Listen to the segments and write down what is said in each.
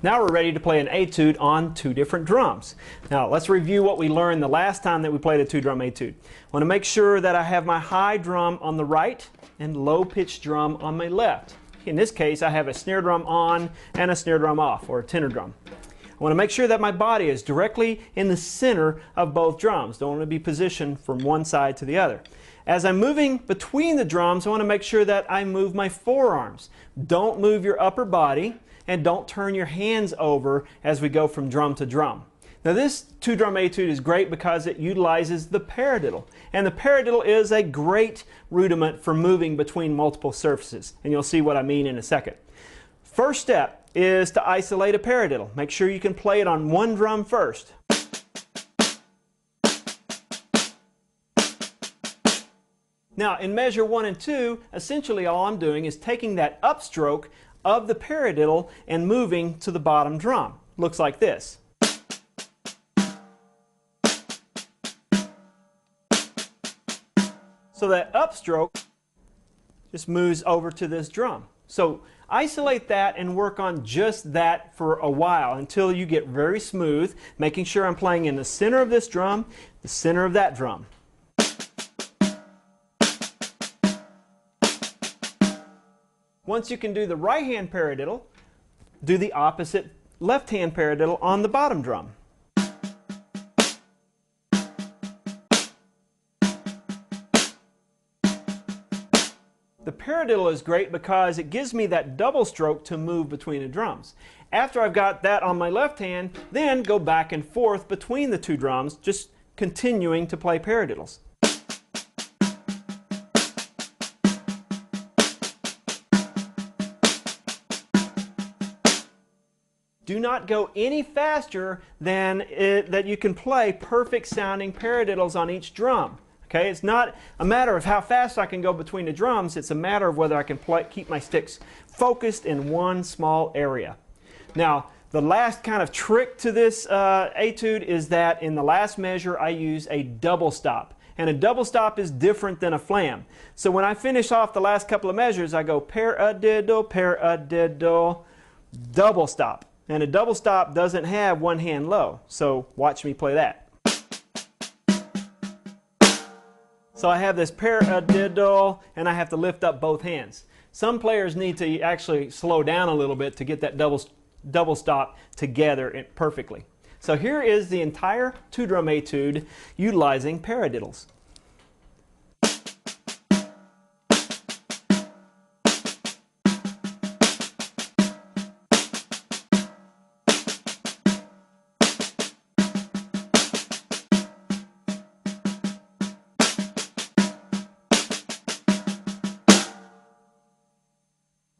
Now we're ready to play an etude on two different drums. Now let's review what we learned the last time that we played a two-drum etude. I want to make sure that I have my high drum on the right and low-pitched drum on my left. In this case, I have a snare drum on and a snare drum off, or a tenor drum. I want to make sure that my body is directly in the center of both drums. Don't want to be positioned from one side to the other. As I'm moving between the drums, I want to make sure that I move my forearms. Don't move your upper body, and don't turn your hands over as we go from drum to drum. Now this two-drum etude is great because it utilizes the paradiddle. And the paradiddle is a great rudiment for moving between multiple surfaces. And you'll see what I mean in a second. First step is to isolate a paradiddle. Make sure you can play it on one drum first. Now in measure 1 and 2, essentially all I'm doing is taking that upstroke of the paradiddle and moving to the bottom drum. Looks like this. So that upstroke just moves over to this drum. So isolate that and work on just that for a while until you get very smooth, making sure I'm playing in the center of this drum, the center of that drum. Once you can do the right hand paradiddle, do the opposite left hand paradiddle on the bottom drum. The paradiddle is great because it gives me that double stroke to move between the drums. After I've got that on my left hand, then go back and forth between the two drums, just continuing to play paradiddles. Do not go any faster than that you can play perfect sounding paradiddles on each drum. Okay? It's not a matter of how fast I can go between the drums, it's a matter of whether I can keep my sticks focused in one small area. Now, the last kind of trick to this etude is that in the last measure I use a double stop. And a double stop is different than a flam. So when I finish off the last couple of measures, I go paradiddle, paradiddle, double stop. And a double stop doesn't have one hand low, so watch me play that. So I have this paradiddle, and I have to lift up both hands. Some players need to actually slow down a little bit to get that double stop together perfectly. So here is the entire two-drum etude utilizing paradiddles.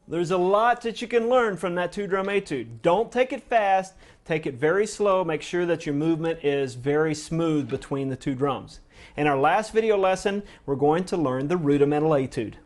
There's a lot that you can learn from that two-drum etude. Don't take it fast, take it very slow, make sure that your movement is very smooth between the two drums. In our last video lesson, we're going to learn the rudimental etude.